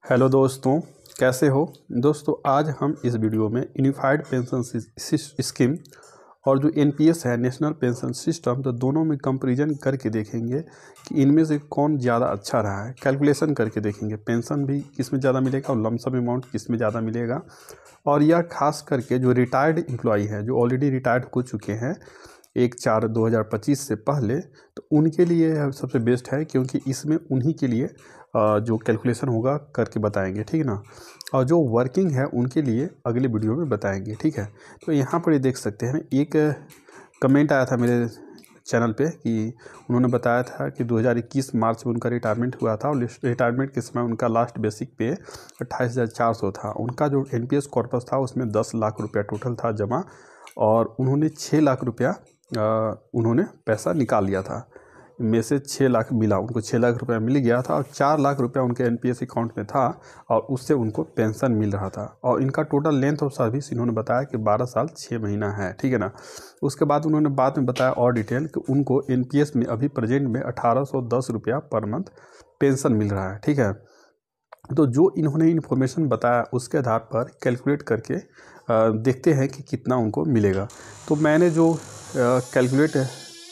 Hello दोस्तों, कैसे हो दोस्तों। आज हम इस वीडियो में यूनिफाइड पेंशन स्कीम और जो एनपीएस है नेशनल पेंशन सिस्टम, तो दोनों में कंपैरिजन करके देखेंगे कि इनमें से कौन ज़्यादा अच्छा रहा है। कैलकुलेशन करके देखेंगे पेंशन भी किस में ज़्यादा मिलेगा और लमसम अमाउंट किस में ज़्यादा मिलेगा। और यह खास करके जो रिटायर्ड एम्प्लॉई हैं, जो ऑलरेडी रिटायर्ड हो चुके हैं 1/4/2025 से पहले, तो उनके लिए यह सबसे बेस्ट है, क्योंकि इसमें उन्हीं के लिए जो कैलकुलेशन होगा करके बताएंगे, ठीक है ना। और जो वर्किंग है उनके लिए अगले वीडियो में बताएंगे, ठीक है। तो यहाँ पर ये देख सकते हैं, एक कमेंट आया था मेरे चैनल पे कि उन्होंने बताया था कि 2021 मार्च में उनका रिटायरमेंट हुआ था और रिटायरमेंट के समय उनका लास्ट बेसिक पे 28,400 था। उनका जो एनपीएस कॉर्पस था उसमें 10 लाख रुपया टोटल था जमा, और उन्होंने 6 लाख रुपया उन्होंने पैसा निकाल लिया था। में से 6 लाख मिला, उनको 6 लाख रुपया मिल गया था और 4 लाख रुपया उनके एनपीएस अकाउंट में था और उससे उनको पेंशन मिल रहा था। और इनका टोटल लेंथ ऑफ सर्विस इन्होंने बताया कि 12 साल 6 महीना है, ठीक है ना। उसके बाद उन्होंने बाद में बताया और डिटेल कि उनको एनपीएस में अभी प्रेजेंट में 1810 रुपया पर मंथ पेंशन मिल रहा है, ठीक है। तो जो इन्होंने इन्फॉर्मेशन बताया उसके आधार पर कैलकुलेट करके देखते हैं कि कितना उनको मिलेगा। तो मैंने जो कैलकुलेट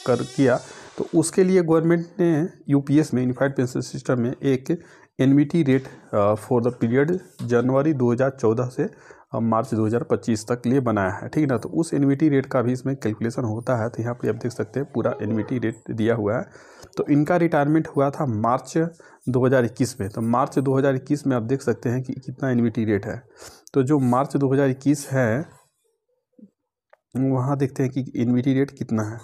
किया, तो उसके लिए गवर्नमेंट ने यूपीएस में यूनिफाइड पेंशन सिस्टम में एक एनवीटी रेट फॉर द पीरियड जनवरी 2014 से मार्च 2025 तक लिए बनाया है, ठीक है ना। तो उस एनवीटी रेट का भी इसमें कैलकुलेशन होता है। तो यहाँ पर आप देख सकते हैं पूरा एनवीटी रेट दिया हुआ है। तो इनका रिटायरमेंट हुआ था मार्च 2021 में। तो मार्च 2021 में आप देख सकते हैं कि कितना एनवीटी रेट है। तो जो मार्च 2021 है वहाँ देखते हैं कि एनवीटी रेट कितना है।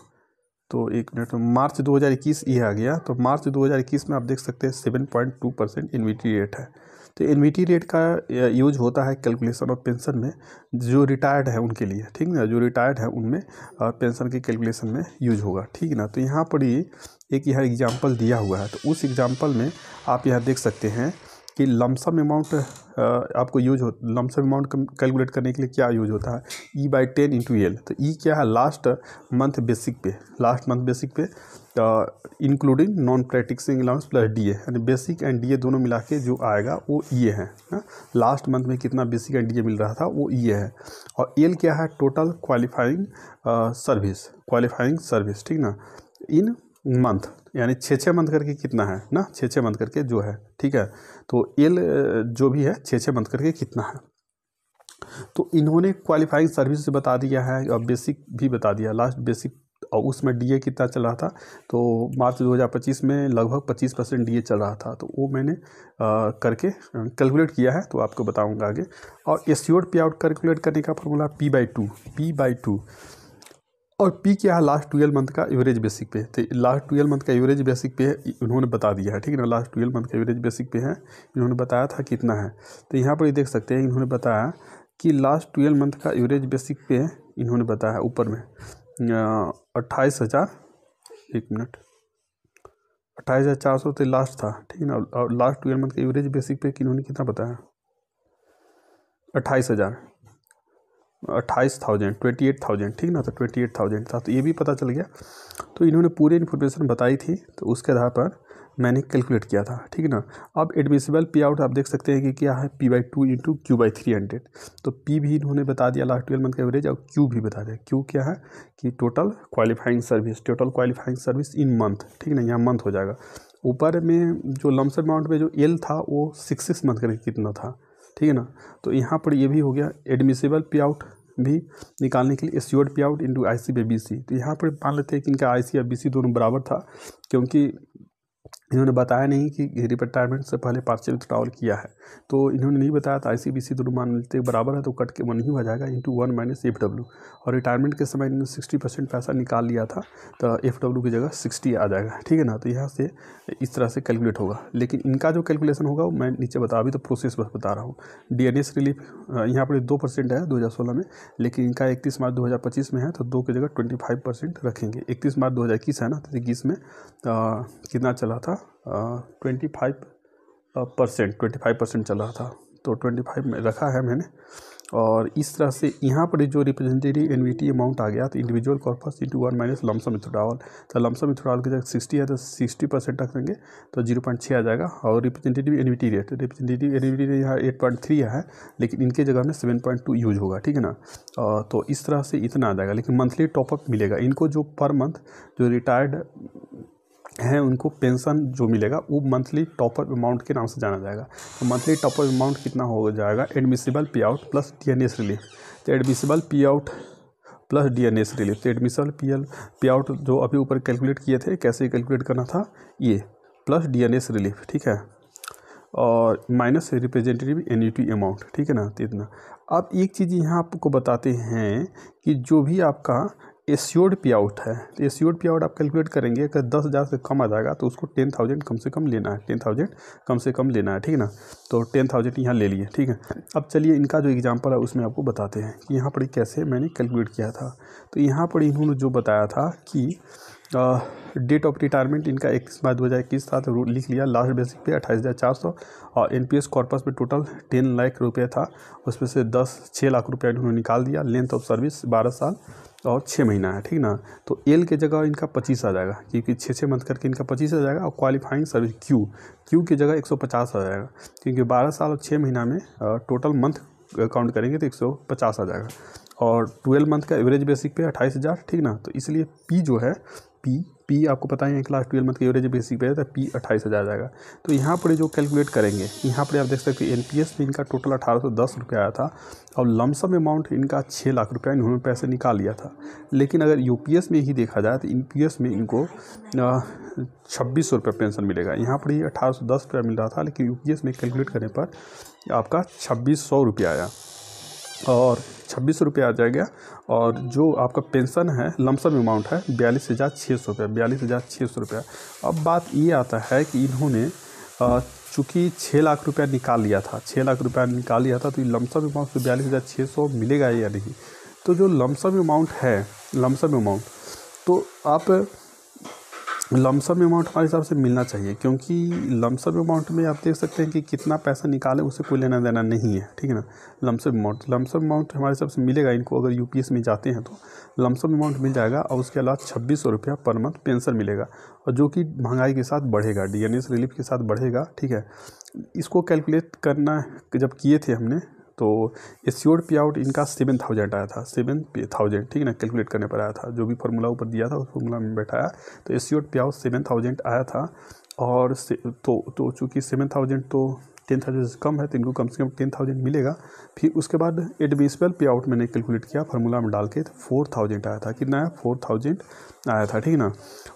तो एक मिनट, मार्च 2021 ये आ गया। तो मार्च 2021 में आप देख सकते हैं 7.2% एनवीटी रेट है। तो एनवीटी रेट का यूज होता है कैलकुलेशन ऑफ पेंशन में जो रिटायर्ड है उनके लिए, ठीक है। जो रिटायर्ड है उनमें पेंशन के कैलकुलेशन में यूज होगा, ठीक है ना। तो यहाँ पर ही एक यह एग्जाम्पल दिया हुआ है। तो उस एग्जाम्पल में आप यहाँ देख सकते हैं कि लमसम अमाउंट आपको यूज हो, लमसम अमाउंट कैलकुलेट करने के लिए क्या यूज होता है, E/10 × L। तो ई क्या है, last month basic pay including non practising allowance plus DA, यानी बेसिक एंड डीए दोनों मिला के जो आएगा वो ये है ना। लास्ट मंथ में कितना बेसिक एंड डीए मिल रहा था वो ये है। और एल क्या है, टोटल क्वालिफाइंग सर्विस, ठीक ना, इन मंथ, यानी 6 मंथ करके कितना है ना, 6 मंथ करके जो है, ठीक है। तो एल जो भी है 6 मंथ करके कितना है। तो इन्होंने क्वालिफाइंग सर्विस से बता दिया है और बेसिक भी बता दिया, लास्ट बेसिक, और उसमें डीए कितना चल रहा था। तो मार्च 2025 में लगभग 25% डीए चल रहा था। तो वो मैंने करके कैलकुलेट किया है, तो आपको बताऊंगा आगे। और एश्योर्ड पे आउट कैलकुलेट करने का फॉर्मूला P/2 और पी क्या है, लास्ट 12 मंथ का एवरेज बेसिक पे। तो लास्ट 12 मंथ का एवरेज बेसिक पे उन्होंने बता दिया है, ठीक है ना। लास्ट 12 मंथ का एवरेज बेसिक पे है, इन्होंने बताया था कितना है। तो यहाँ पर ये देख सकते हैं, इन्होंने बताया कि लास्ट 12 मंथ का एवरेज बेसिक पे इन्होंने बताया ऊपर में 28,000, एक मिनट, 28,400 तो लास्ट था, ठीक है ना। और लास्ट 12 मंथ का एवरेज बेसिक पे इन्होंने कितना बताया, 28,000, 28,000 ठीक ना। तो 28,000 था, तो ये भी पता चल गया। तो इन्होंने पूरी इन्फॉर्मेशन बताई थी, तो उसके आधार पर मैंने कैलकुलेट किया था, ठीक है ना। अब एडमिसिबल पे आउट आप देख सकते हैं कि क्या है, P/2 × Q/300। तो P भी इन्होंने बता दिया लास्ट 12 मंथ का एवरेज, और Q भी बता दिया। Q क्या है कि total qualifying service in month, ठीक है ना, यहाँ मंथ हो जाएगा। ऊपर में जो लमसम अमाउंट में जो एल था वो 6 मंथ करके कितना था, ठीक है ना। तो यहाँ पर ये भी हो गया। एडमिसिबल पे आउट भी निकालने के लिए एश्योर्ड पे आउट × IC/BC। तो यहाँ पर मान लेते हैं कि इनका IC और BC दोनों बराबर था, क्योंकि इन्होंने बताया नहीं कि रिटायरमेंट से पहले पार्शियल विथड्रॉल किया है। तो इन्होंने नहीं बताया, तो IC/BC दोनों मान लेते बराबर है, तो कट के 1 ही हो जाएगा × 1 - FW। और रिटायरमेंट के समय इन्होंने 60% पैसा निकाल लिया था, तो FW की जगह 60 आ जाएगा, ठीक है ना। तो यहाँ से इस तरह से कैलकुलेट होगा। लेकिन इनका जो कैलकुलेशन होगा वो मैं नीचे बता, अभी तो प्रोसेस बस बता रहा हूँ। DNS रिलीफ यहाँ पर 2% है 2016 में, लेकिन इनका 31 मार्च 2025 में है, तो 2 की जगह 25% रखेंगे। 31 मार्च 2021 है ना, तो 21 में कितना चला था, 25% चल रहा था। तो 25 में रखा है मैंने, और इस तरह से यहाँ पर जो रिप्रेजेंटेटिव एन्युटी अमाउंट आ गया तो individual corpus into 1 minus lump sum withdrawal. तो लमसम विथड्रॉवल की जगह 60 है तो 60% रख देंगे तो 0.6 आ जाएगा। और रिप्रेजेंटेटिव एन्युटी रेट यहाँ 8.3 है, लेकिन इनके जगह में 7.2 यूज होगा, ठीक है ना। तो इस तरह से इतना आ जाएगा। लेकिन मंथली टॉपअप मिलेगा इनको, जो पर मंथ जो रिटायर्ड हैं उनको पेंशन जो मिलेगा वो मंथली टॉपअप अमाउंट के नाम से जाना जाएगा। तो मंथली टॉपअप अमाउंट कितना हो जाएगा, एडमिसिबल पे आउट प्लस डीएनएस रिलीफ। तो एडमिसिबल पे आउट प्लस डीएनएस रिलीफ, तो एडमिसिबल पे आउट जो अभी ऊपर कैलकुलेट किए थे, कैसे कैलकुलेट करना था, ये प्लस डीएनएस रिलीफ, ठीक है, और माइनस रिप्रेजेंटेटिव एन्युटी अमाउंट, ठीक है ना। तो इतना। अब एक चीज़ यहाँ आपको बताते हैं कि जो भी आपका एश्योर्ड पे आउट है, तो एश्योर्ड पे आउट आप कैलकुलेट करेंगे, अगर 10,000 से कम आ जाएगा तो उसको 10,000 कम से कम लेना है, 10,000 कम से कम लेना है, ठीक है ना। तो 10,000 यहाँ ले लिए, ठीक है। अब चलिए इनका जो एग्जांपल है उसमें आपको बताते हैं कि यहाँ पर कैसे मैंने कैलकुलेट किया था। तो यहाँ पर इन्होंने जो बताया था कि डेट ऑफ रिटायरमेंट इनका 21/2021 था, तो लिख लिया। लास्ट बेसिक पे 28,400 और एनपीएस कॉर्पस पे टोटल 10 लाख रुपये था, उसमें से 6 लाख रुपये इन्होंने निकाल दिया। लेंथ ऑफ सर्विस 12 साल और 6 महीना है, ठीक ना। तो एल के जगह इनका 25 आ जाएगा, क्योंकि 6 मंथ करके इनका 25 आ जाएगा। और क्वालिफाइंग सर्विस क्यू की जगह 150 आ जाएगा, क्योंकि 12 साल और 6 महीना में टोटल मंथ काउंट करेंगे तो 150 आ जाएगा। और 12 मंथ का एवरेज बेसिक पे 28,000, ठीक ना। तो इसलिए पी जो है पी आपको पता ही है, क्लास 12 मंथ के एवरेज बेसिक पे है, तो पी 28,000 जाएगा। तो यहाँ पर जो कैलकुलेट करेंगे, यहाँ पर आप देख सकते हैं एनपीएस में इनका टोटल 1,810 रुपये आया था और लमसम अमाउंट इनका 6 लाख रुपया इन्होंने पैसे निकाल लिया था। लेकिन अगर यूपीएस में ही देखा जाए तो यूपीएस में इनको 2600 रुपये पेंशन मिलेगा। यहाँ पर ही 1,810 रुपया मिल रहा था, लेकिन यूपीएस में कैलकुलेट करने पर आपका 2600 रुपया आया और 2600 रुपये आ जाएगा। और जो आपका पेंशन है लमसम अमाउंट है 42,600 रुपया, 42,600 रुपया। अब बात ये आता है कि इन्होंने चूँकि 6 लाख रुपया निकाल लिया था, 6 लाख रुपया निकाल लिया था, तो ये लमसम अमाउंट से 42,600 मिलेगा या नहीं। तो जो लमसम अमाउंट है, लमसम अमाउंट तो आप लमसम अमाउंट हमारे हिसाब से मिलना चाहिए, क्योंकि लमसम अमाउंट में आप देख सकते हैं कि कितना पैसा निकालें उससे कोई लेना देना नहीं है, ठीक है ना। लमसम अमाउंट हमारे हिसाब से मिलेगा इनको, अगर यूपीएस में जाते हैं तो लमसम अमाउंट मिल जाएगा। और उसके अलावा 2600 रुपया पर मंथ पेंशन मिलेगा, और जो कि महंगाई के साथ बढ़ेगा, डीएनएस रिलीफ के साथ बढ़ेगा, ठीक है। इसको कैलकुलेट करना जब किए थे हमने, तो एश्योर्ड पे आउट इनका 7,000 आया था, 7,000, ठीक है ना, कैलकुलेट करने पर आया था। जो भी फार्मूला ऊपर दिया था उस फार्मूला में बैठाया, तो एश्योर्ड पे आउट 7,000 आया था। और तो चूँकि 7,000 तो 10,000 से कम है, तो इनको कम से कम 10,000 मिलेगा। फिर उसके बाद एडमिसिबल पे आउट मैंने कैलकुलेट किया फार्मूला में डाल के, तो 4,000 आया था। कितना आया, 4,000 आया था, ठीक है ना।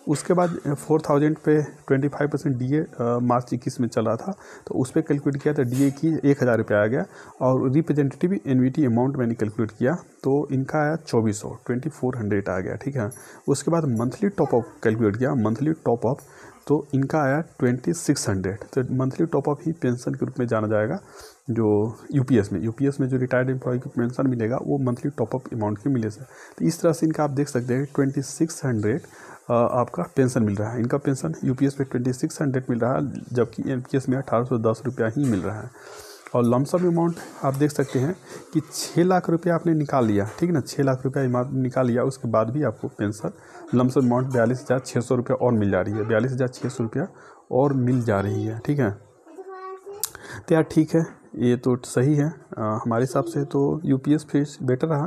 उसके बाद 4,000 पे 25% डीए मार्च 21 में चल रहा था, तो उस पर कैलकुलेट किया तो डीए की 1,000 रुपये आ गया। और रिप्रेजेंटेटिव एन्युटी अमाउंट मैंने कैलकुलेट किया तो इनका आया 2,400 आ गया, ठीक है। उसके बाद मंथली टॉपअप कैलकुलेट किया, मंथली टॉपअप तो इनका आया 2,600। तो मंथली टॉपअप ही पेंशन के रूप में जाना जाएगा। जो यूपीएस में जो रिटायर्ड एम्प्लॉय को पेंशन मिलेगा वो मंथली टॉपअप अमाउंट की मिले से। तो इस तरह से इनका आप देख सकते हैं 2,600 आपका पेंशन मिल रहा है। इनका पेंशन यूपीएस में 2,600 मिल रहा है, जबकि एनपीएस में 1,810 रुपया ही मिल रहा है। और लमसम अमाउंट आप देख सकते हैं कि 6 लाख रुपया आपने निकाल लिया, ठीक है ना, 6 लाख रुपया निकाल लिया, उसके बाद भी आपको पेंशन लमसम अमाउंट 42,600 रुपया और मिल जा रही है, 42,600 रुपया और मिल जा रही है, ठीक है। तो यार ठीक है, ये तो सही है हमारे हिसाब से। तो यूपीएस फिर बेटर रहा,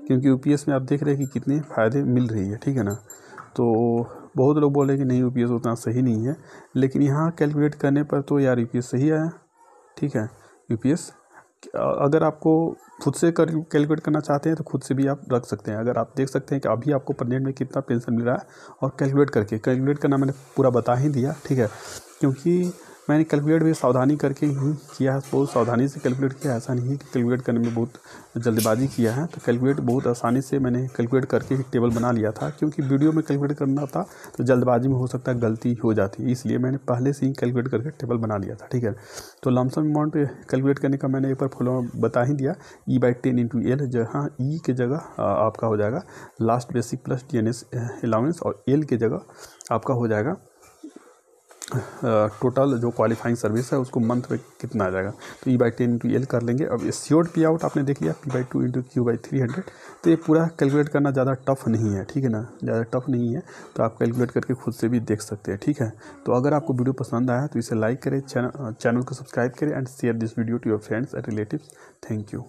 क्योंकि यूपीएस में आप देख रहे हैं कि कितने फ़ायदे मिल रही है, ठीक है ना। तो बहुत लोग बोल रहे हैं कि नहीं यूपीएस उतना सही नहीं है, लेकिन यहाँ कैलकुलेट करने पर तो यार यूपीएस सही आया, ठीक है। यूपीएस अगर आपको खुद से कैलकुलेट करना चाहते हैं तो खुद से भी आप रख सकते हैं। अगर आप देख सकते हैं कि अभी आपको प्रेजेंट में कितना पेंशन मिल रहा है, और कैलकुलेट करना मैंने पूरा बता ही दिया, ठीक है। क्योंकि मैंने कैलकुलेट भी सावधानी करके ही किया है, बहुत सावधानी से कैलकुलेट किया, ऐसा नहीं है कि कैलकुलेट करने में बहुत जल्दबाजी किया है। तो कैलकुलेट बहुत आसानी से मैंने कैलकुलेट करके ही टेबल बना लिया था, क्योंकि वीडियो में कैलकुलेट करना था तो जल्दबाजी में हो सकता है गलती हो जाती है, इसलिए मैंने पहले से ही कैलकुलेट करके टेबल बना लिया था, ठीक है। तो लमसम अमाउंट कैलकुलेट करने का मैंने एक बार फॉर्मूला बता ही दिया, E/10 × L, जहाँ ई के जगह आपका हो जाएगा last basic plus DNS allowance, और एल के जगह आपका हो जाएगा टोटल जो क्वालिफाइंग सर्विस है उसको मंथ में कितना आ जाएगा। तो E/10 इंटू एल कर लेंगे। अब एश्योर्ड पे आउट आपने देख लिया P/2 इंटू Q/300। तो ये पूरा कैलकुलेट करना ज़्यादा टफ नहीं है, ठीक है ना, ज़्यादा टफ नहीं है। तो आप कैलकुलेट करके खुद से भी देख सकते हैं, ठीक है। तो अगर आपको वीडियो पसंद आया तो इसे लाइक करें, चैनल को सब्सक्राइब करें and share this video to your friends and relatives. Thank you.